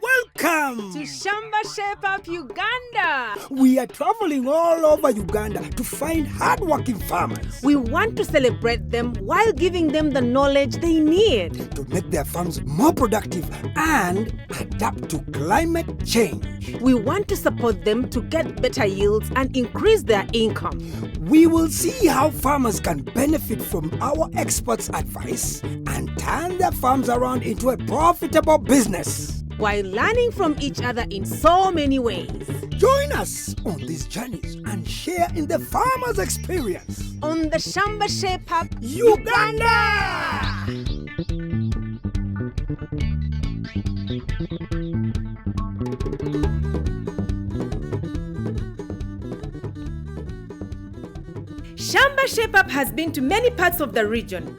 Welcome to Shamba Shape Up Uganda. We are traveling all over Uganda to find hardworking farmers. We want to celebrate them while giving them the knowledge they need to make their farms more productive and adapt to climate change. We want to support them to get better yields and increase their income. We will see how farmers can benefit from our experts' advice and turn their farms around into a profitable business, while learning from each other in so many ways. Join us on these journeys and share in the farmers' experience on the Shamba Shape Up Uganda! Shamba Shape Up has been to many parts of the region.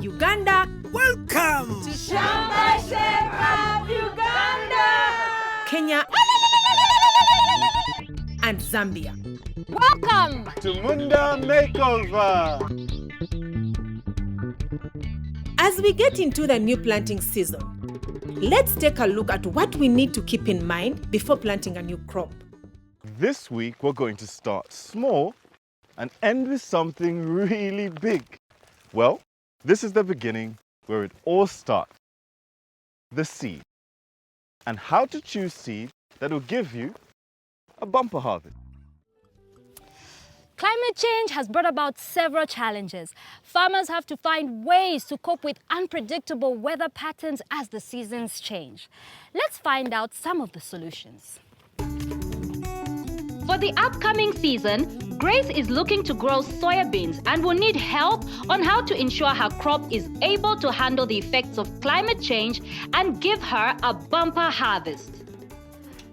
Uganda, welcome to Shamba Shape Up Uganda! Kenya and Zambia. Welcome to Munda Makeover! As we get into the new planting season, let's take a look at what we need to keep in mind before planting a new crop. This week we're going to start small and end with something really big. Well, this is the beginning where it all starts. The seed. And how to choose seed that will give you a bumper harvest. Climate change has brought about several challenges. Farmers have to find ways to cope with unpredictable weather patterns as the seasons change. Let's find out some of the solutions. For the upcoming season, Grace is looking to grow soybeans and will need help on how to ensure her crop is able to handle the effects of climate change and give her a bumper harvest.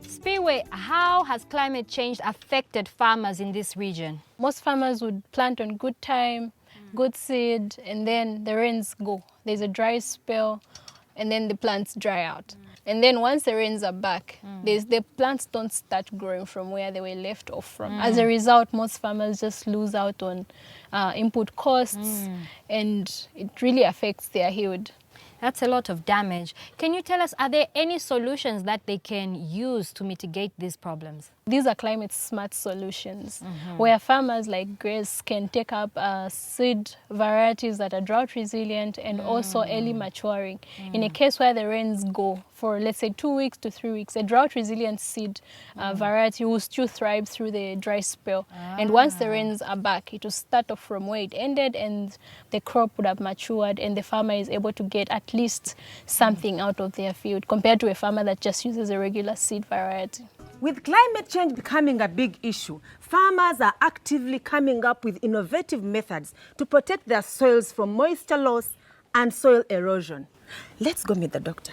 Speedway, how has climate change affected farmers in this region? Most farmers would plant on good time, good seed, and then the rains go. There's a dry spell, and then the plants dry out. And then once the rains are back, the plants don't start growing from where they were left off from. As a result, most farmers just lose out on input costs, and it really affects their yield. That's a lot of damage. Can you tell us, are there any solutions that they can use to mitigate these problems? These are climate smart solutions where farmers like Grace can take up seed varieties that are drought resilient and also early maturing. In a case where the rains go for, let's say, 2 weeks to 3 weeks, a drought resilient seed variety will still thrive through the dry spell. And once the rains are back, it will start off from where it ended and the crop would have matured and the farmer is able to get at least something out of their field compared to a farmer that just uses a regular seed variety. With climate change becoming a big issue, farmers are actively coming up with innovative methods to protect their soils from moisture loss and soil erosion. Let's go meet the doctor.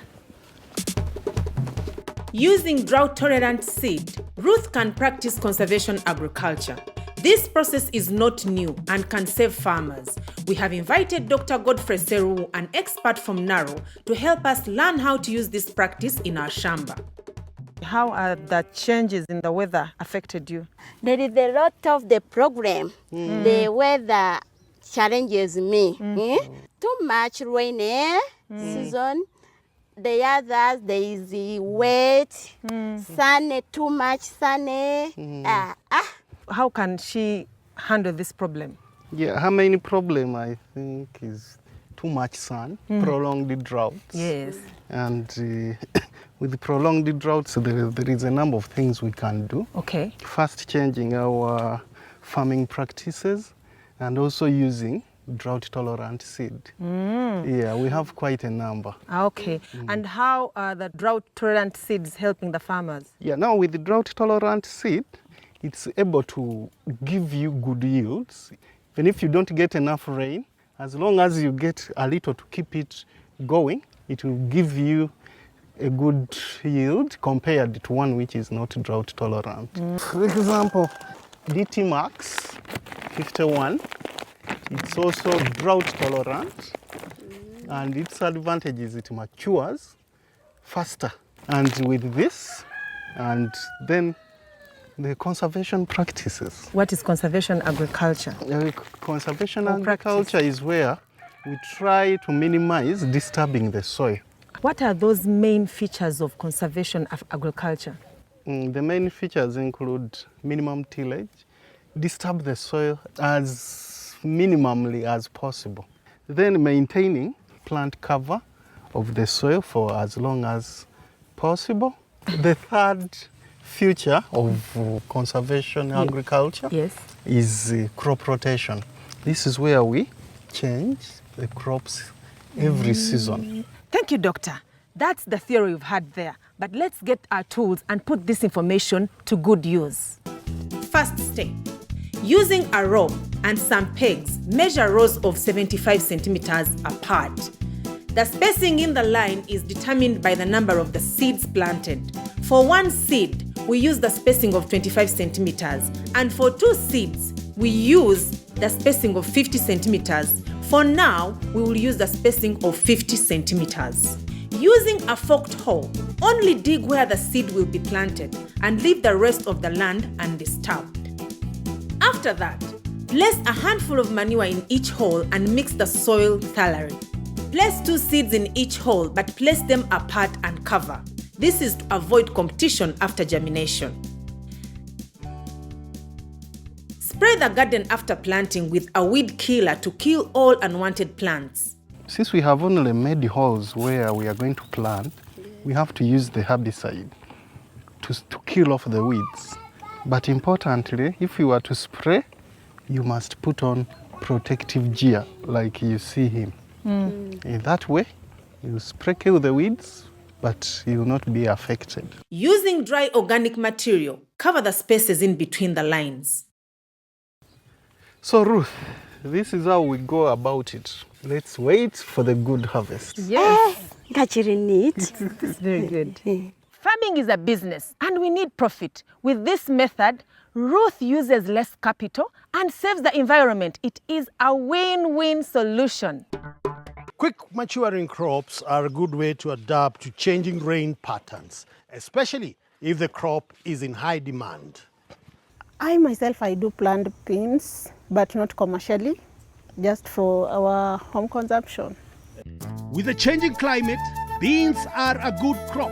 Using drought-tolerant seed, Ruth can practice conservation agriculture. This process is not new and can save farmers. We have invited Dr. Godfrey Seru, an expert from Naro, to help us learn how to use this practice in our Shamba. How are the changes in the weather affected you? There is a lot of the problem. The weather challenges me. Too much rainy season. The others, there is wet, sunny, too much sunny. How can she handle this problem? Yeah, her main problem, I think, is too much sun, prolonged droughts. Yes. And with prolonged droughts, there is a number of things we can do. Okay. First, changing our farming practices and also using drought-tolerant seed. Yeah, we have quite a number. Okay. And how are the drought-tolerant seeds helping the farmers? Yeah, now with the drought-tolerant seed, it's able to give you good yields. Even if you don't get enough rain, as long as you get a little to keep it going, it will give you a good yield compared to one which is not drought tolerant. For example, DT Max 51, it's also drought tolerant, and its advantage is it matures faster. And with this, and then the conservation practices. What is conservation agriculture? Conservation agriculture is where we try to minimize disturbing the soil. What are those main features of conservation agriculture? The main features include minimum tillage, disturb the soil as minimally as possible, then maintaining plant cover of the soil for as long as possible. The third feature of conservation agriculture is crop rotation. This is where we change the crops every season. Thank you, Doctor. That's the theory we've had there. But let's get our tools and put this information to good use. First step, using a rope and some pegs, measure rows of 75 centimeters apart. The spacing in the line is determined by the number of the seeds planted. For one seed, we use the spacing of 25 centimeters, and for 2 seeds, we use the spacing of 50 centimeters. For now, we will use the spacing of 50 centimeters. Using a forked hoe, only dig where the seed will be planted and leave the rest of the land undisturbed. After that, place a handful of manure in each hole and mix the soil thoroughly. Place 2 seeds in each hole, but place them apart and cover. This is to avoid competition after germination. Spray the garden after planting with a weed killer to kill all unwanted plants. Since we have only made holes where we are going to plant, we have to use the herbicide to kill off the weeds. But importantly, if you are to spray, you must put on protective gear like you see him. In that way, you spray kill the weeds, but you will not be affected. Using dry organic material, cover the spaces in between the lines. So Ruth, this is how we go about it. Let's wait for the good harvest. Yes. That's really neat. It's very good. Farming is a business and we need profit. With this method, Ruth uses less capital and saves the environment. It is a win-win solution. Quick maturing crops are a good way to adapt to changing rain patterns, especially if the crop is in high demand. I myself, I do plant beans, but not commercially, just for our home consumption. With the changing climate, beans are a good crop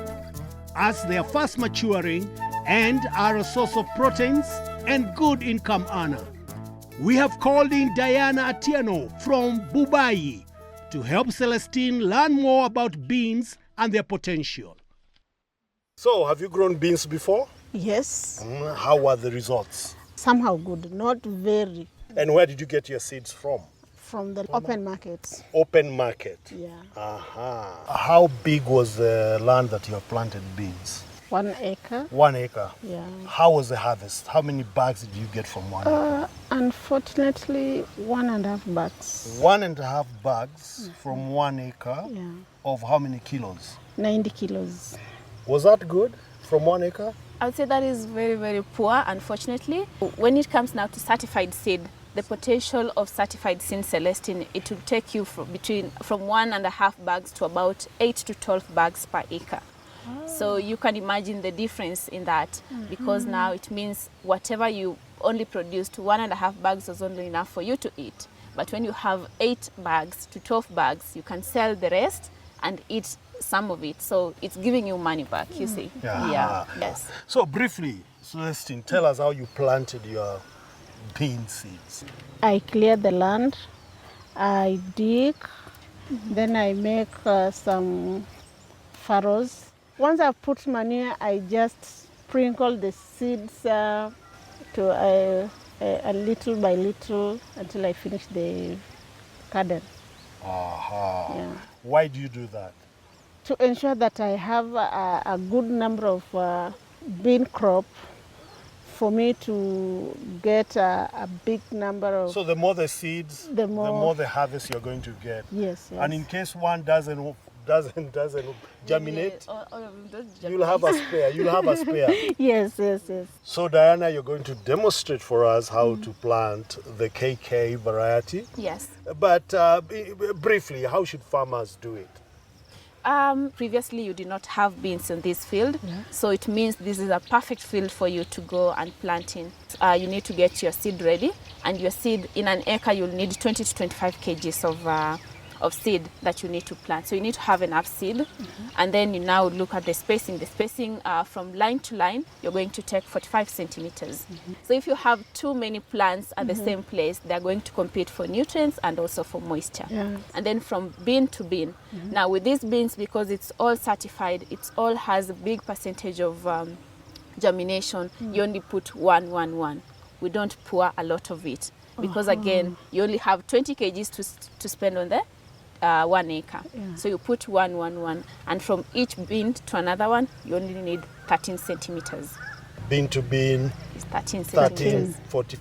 as they are fast maturing and are a source of proteins and good income earner. We have called in Diana Atieno from Bubai to help Celestine learn more about beans and their potential. So, have you grown beans before? Yes. How were the results? Somehow good, not very. And where did you get your seeds from? From the open markets. Open market? Yeah. How big was the land that you have planted beans? 1 acre. 1 acre? Yeah. How was the harvest? How many bags did you get from 1 acre? Unfortunately, 1.5 bags. 1.5 bags from 1 acre? Yeah. Of how many kilos? 90 kilos. Was that good from 1 acre? I would say that is very, very poor, unfortunately. When it comes now to certified seed, the potential of certified seed, Celestine, it will take you from 1.5 bags to about 8 to 12 bags per acre. So you can imagine the difference in that, because now it means whatever you only produced, 1.5 bags was only enough for you to eat. But when you have 8 bags to 12 bags, you can sell the rest and eat some of it. So it's giving you money back, you see. Yeah. Yes. So briefly, Celestine, tell us how you planted your bean seeds. I clear the land, I dig, then I make some furrows. Once I put manure, I just sprinkle the seeds to a little by little until I finish the garden. Yeah. Why do you do that? To ensure that I have a good number of bean crop for me to get a big number of... So the more the seeds, the more the harvest you're going to get. Yes. And in case one doesn't germinate, you'll have a spare. Yes. So Diana, you're going to demonstrate for us how to plant the KK variety. Yes. But briefly, how should farmers do it? Previously you did not have beans in this field, so it means this is a perfect field for you to go and plant in. You need to get your seed ready, and your seed in an acre you'll need 20 to 25 kgs of seed that you need to plant. So you need to have enough seed, and then you now look at the spacing. The spacing from line to line, you're going to take 45 centimeters. So if you have too many plants at the same place, they're going to compete for nutrients and also for moisture. And then from bean to bean. Now with these beans, because it's all certified, it all has a big percentage of germination, you only put 1, 1, 1. We don't pour a lot of it, because again, you only have 20 kgs to spend on the 1 acre. So you put 1, 1, 1, and from each bean to another one, you only need 13 centimeters. Bean to bean, it's 13 centimeters. 40.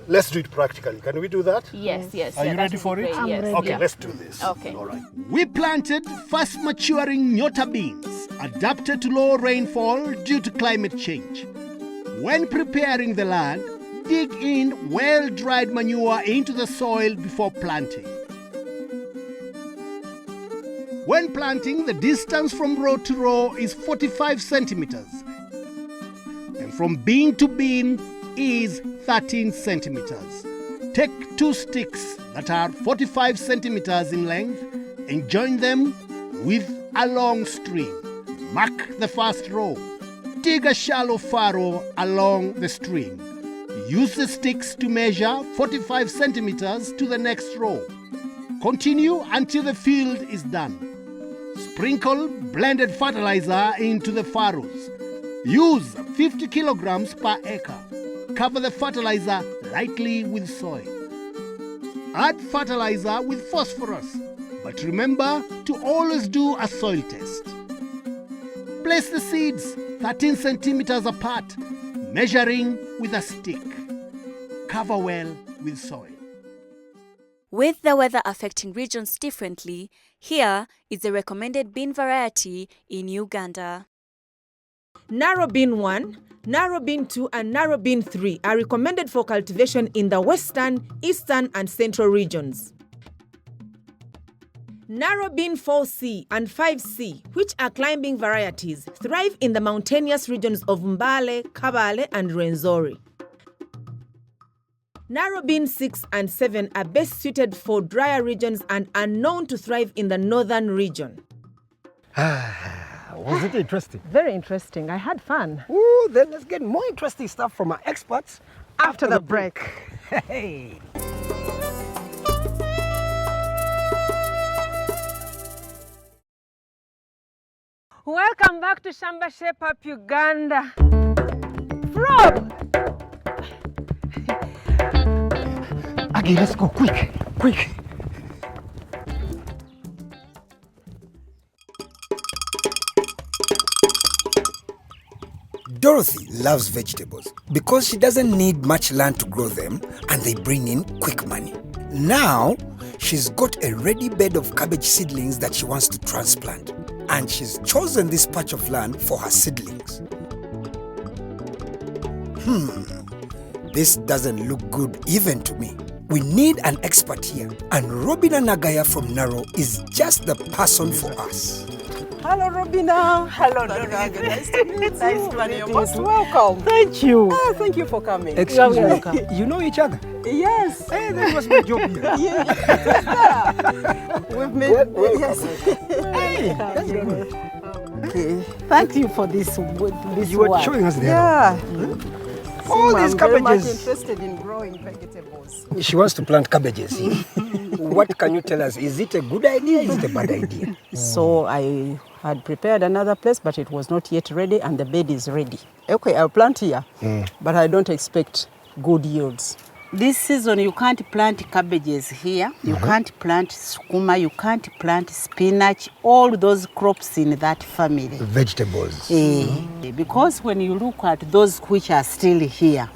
Let's do it practically. Can we do that? Yes, yes. Are you ready for it? Yes. Okay, let's do this. Okay. All right. We planted fast maturing Nyota beans, adapted to low rainfall due to climate change. When preparing the land, dig in well-dried manure into the soil before planting. When planting, the distance from row to row is 45 centimeters. And from bean to bean is 13 centimeters. Take 2 sticks that are 45 centimeters in length and join them with a long string. Mark the first row. Dig a shallow furrow along the string. Use the sticks to measure 45 centimeters to the next row. Continue until the field is done. Sprinkle blended fertilizer into the furrows. Use 50 kilograms per acre. Cover the fertilizer lightly with soil. Add fertilizer with phosphorus, but remember to always do a soil test. Place the seeds 13 centimeters apart, measuring with a stick. Cover well with soil. With the weather affecting regions differently, here is the recommended bean variety in Uganda. Narrow bean 1, narrow bean 2 and narrow bean 3 are recommended for cultivation in the western, eastern and central regions. Narrow bean 4C and 5C, which are climbing varieties, thrive in the mountainous regions of Mbale, Kabale and Rwenzori. Narrow bean 6 and 7 are best suited for drier regions and are known to thrive in the northern region. Was it interesting? Very interesting. I had fun. Ooh, then let's get more interesting stuff from our experts After the break. Hey. Welcome back to Shamba Shape Up Uganda. From Aggie, let's go quick, quick. Dorothy loves vegetables because she doesn't need much land to grow them and they bring in quick money. Now, she's got a ready bed of cabbage seedlings that she wants to transplant, and she's chosen this patch of land for her seedlings. This doesn't look good even to me. We need an expert here, and Robina Nagaya from Naro is just the person for us. Hello, Robina. Hello, Dorothy. Nice to meet you. Nice to meet you. You're most welcome. Thank you. Thank you for coming. Excuse me, you know each other? Yes. Hey, that was my job here. Yeah. We've made. Yes. Hey, that's good. Okay. Thank you for this. You were showing us there. Yeah. All these I'm very much cabbages. interested in growing vegetables. She wants to plant cabbages. What can you tell us? Is it a good idea? Is it a bad idea? So I had prepared another place, but it was not yet ready, and the bed is ready. Okay, I'll plant here, but I don't expect good yields. This season, you can't plant cabbages here. You can't plant sukuma. You can't plant spinach. All those crops in that family. Vegetables. Because when you look at those which are still here,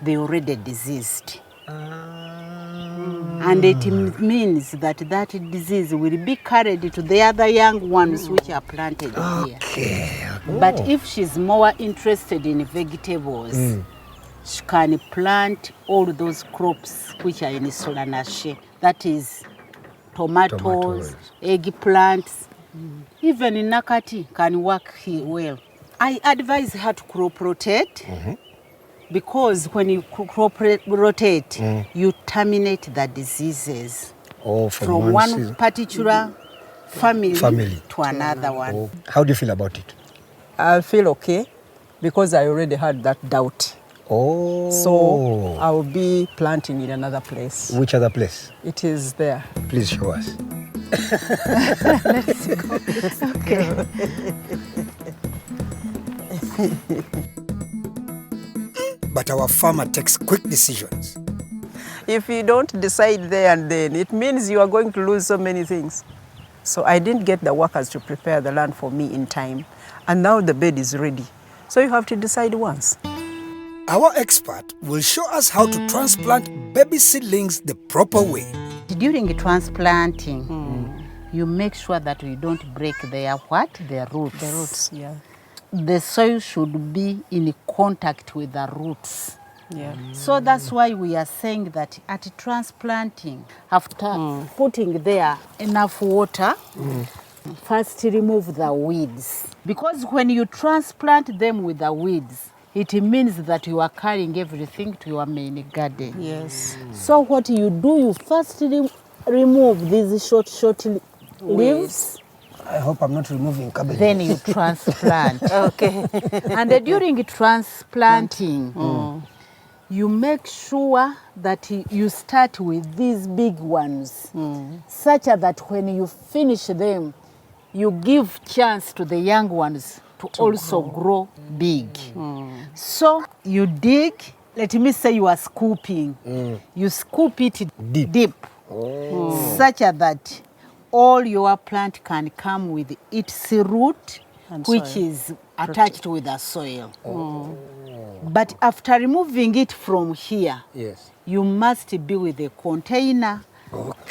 they're already diseased. And it means that that disease will be carried to the other young ones which are planted here. But if she's more interested in vegetables, she can plant all those crops which are in Solanashe. That is tomatoes, eggplants, even nakati can work here well. I advise her to crop rotate. Because when you crop rotate, you terminate the diseases. Oh, from one season. particular family to another one. Oh. How do you feel about it? I feel okay because I already had that doubt. Oh. So I will be planting in another place. Which other place? It is there. Please show us. Let's go. Okay. But our farmer takes quick decisions. If you don't decide there and then, it means you are going to lose so many things. So I didn't get the workers to prepare the land for me in time. And now the bed is ready. So you have to decide once. Our expert will show us how to transplant baby seedlings the proper way. During transplanting, you make sure that you don't break their what? Their roots. The roots, yeah. The soil should be in contact with the roots. Yeah. So that's why we are saying that at transplanting, after putting there enough water, first remove the weeds. Because when you transplant them with the weeds, it means that you are carrying everything to your main garden. Yes. So what you do, you first remove these short leaves. I hope I'm not removing cabbage. Then you transplant. Okay. And during transplanting, you make sure that you start with these big ones, such that when you finish them, you give chance to the young ones to also grow big. So you dig, let me say you are scooping. You scoop it deep. Such that all your plant can come with its root, And which soil. is attached with the soil. But after removing it from here, Yes. you must be with a container.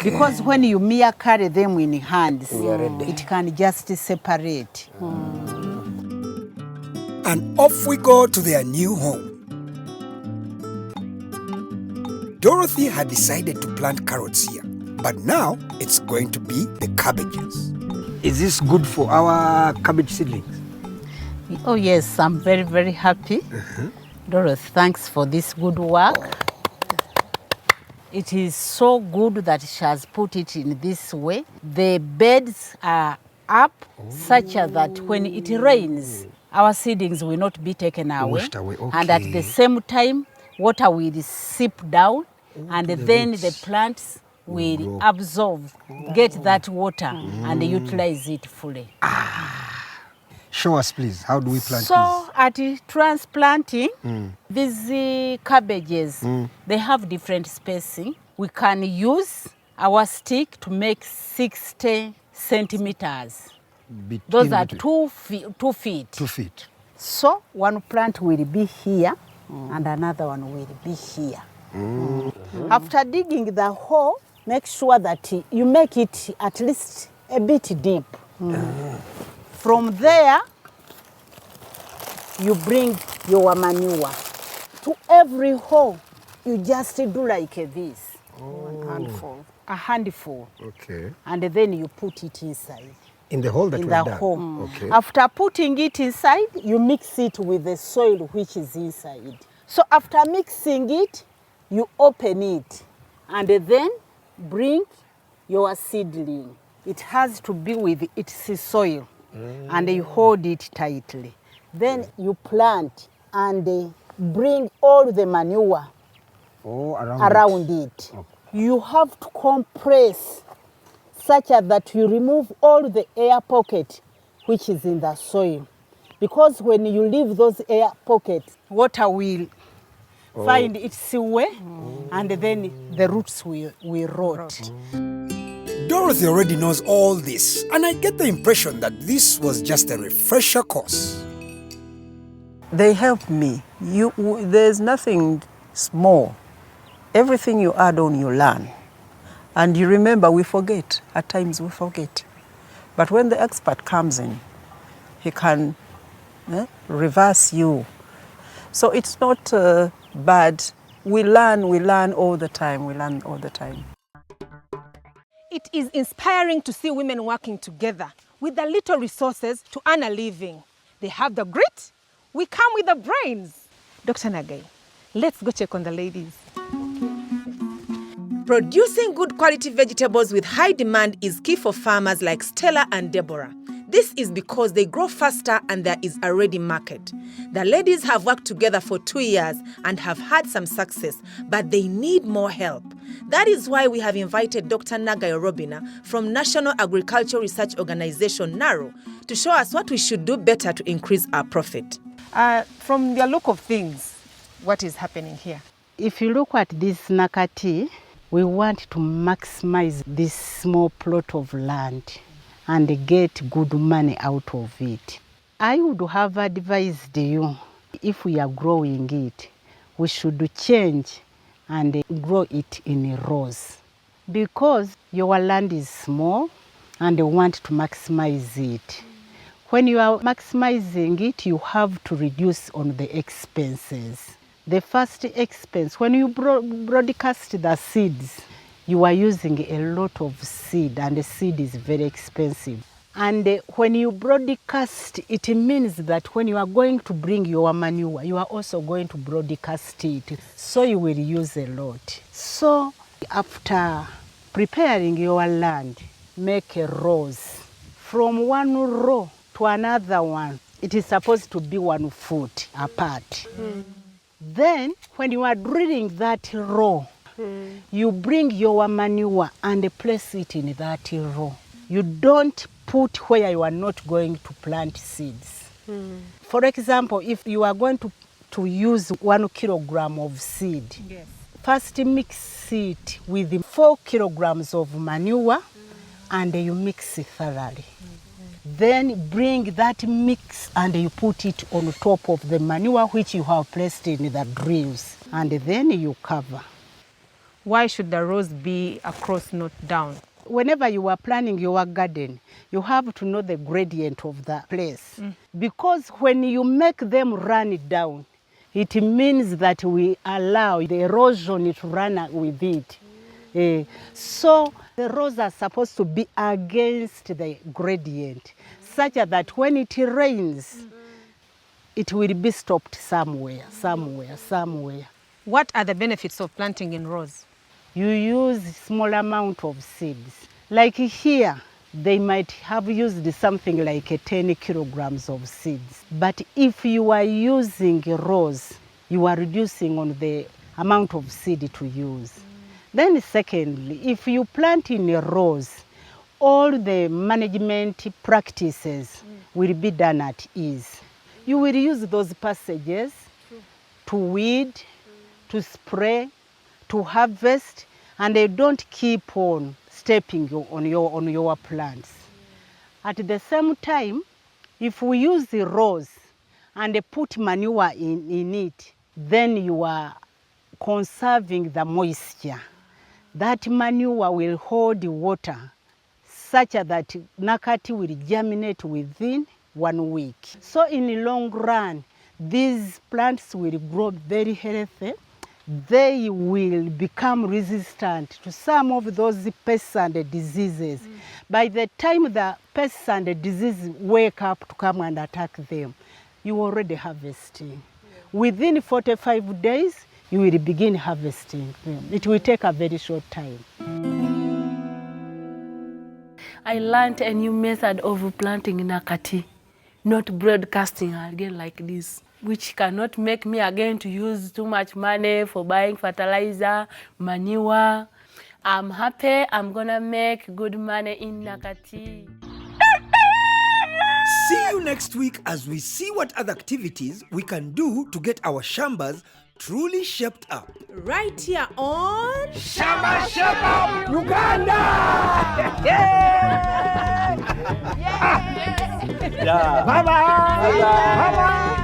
Because when you mere carry them in hands, it can just separate. And off we go to their new home. Dorothy had decided to plant carrots here, but now it's going to be the cabbages. Is this good for our cabbage seedlings? Oh yes, I'm very, very happy. Dorothy, thanks for this good work. It is so good that she has put it in this way. The beds are up such that when it rains, our seedlings will not be taken away. Washed away, And at the same time, water will seep down, and then roots the plants will absorb, get that water, and utilize it fully. Show us, please. How do we plant So at transplanting, these cabbages, they have different spacing. We can use our stick to make 60 centimeters. Those are 2 feet. 2 feet. So one plant will be here and another one will be here. After digging the hole, make sure that you make it at least a bit deep. From there, you bring your manure. To every hole, you just do like this. A handful. Okay. And then you put it inside. In the hole that In we the have done? hole. Okay. After putting it inside, you mix it with the soil which is inside. So after mixing it, you open it and then bring your seedling. It has to be with its soil and you hold it tightly. Then you plant and bring all the manure around it. Okay. You have to compress such that you remove all the air pocket which is in the soil. Because when you leave those air pockets, water will find its way and then the roots will rot. Dorothy already knows all this, and I get the impression that this was just a refresher course. They help me. There's nothing small. Everything you add on, you learn. And you remember, we forget. At times we forget. But when the expert comes in, he can reverse you. So it's not bad. We learn all the time. We learn all the time. It is inspiring to see women working together with the little resources to earn a living. They have the grit, we come with the brains. Dr. Nagai, let's go check on the ladies. Producing good quality vegetables with high demand is key for farmers like Stella and Deborah. This is because they grow faster and there is a ready market. The ladies have worked together for 2 years and have had some success, but they need more help. That is why we have invited Dr. Nagayo Robina from National Agricultural Research Organization, NARO, to show us what we should do better to increase our profit. From the look of things, what is happening here? If you look at this Nakati, we want to maximize this small plot of land and get good money out of it. I would have advised you, if we are growing it, we should change and grow it in rows. Because your land is small and you want to maximize it. When you are maximizing it, you have to reduce on the expenses. The first expense, when you broadcast the seeds, you are using a lot of seed, and the seed is very expensive. And when you broadcast, it means that when you are going to bring your manure, you are also going to broadcast it, so you will use a lot. So after preparing your land, make a rows. From one row to another one, it is supposed to be 1 foot apart. Then when you are drilling that row, you bring your manure and place it in that row. You don't put where you are not going to plant seeds. For example, if you are going to use 1 kilogram of seed, Yes. first mix it with 4 kilograms of manure and you mix it thoroughly. Then bring that mix and you put it on top of the manure which you have placed in the drills, and then you cover. Why should the rows be across, not down? Whenever you are planning your garden, you have to know the gradient of the place. Because when you make them run down, it means that we allow the erosion to run with it. So the rows are supposed to be against the gradient, such that when it rains, it will be stopped somewhere. What are the benefits of planting in rows? You use small amount of seeds. Like here, they might have used something like 10 kilograms of seeds. But if you are using rows, you are reducing on the amount of seed to use. Then secondly, if you plant in rows, all the management practices will be done at ease. You will use those passages to weed, to spray, to harvest, and they don't keep on stepping on your plants. At the same time, if we use the rows and put manure in it, then you are conserving the moisture. That manure will hold water such that Nakati will germinate within 1 week. So in the long run, these plants will grow very healthy. They will become resistant to some of those pests and diseases. By the time the pests and diseases wake up to come and attack them, you already harvesting. Within 45 days, you will begin harvesting them. It will take a very short time. I learned a new method of planting Nakati, not broadcasting again like this, which cannot make me again to use too much money for buying fertilizer, manure. I'm happy I'm gonna make good money in Nakati. See you next week as we see what other activities we can do to get our shambas truly shaped up. Right here on Shamba Shape Up Uganda! Yeah. Bye-bye. Bye-bye.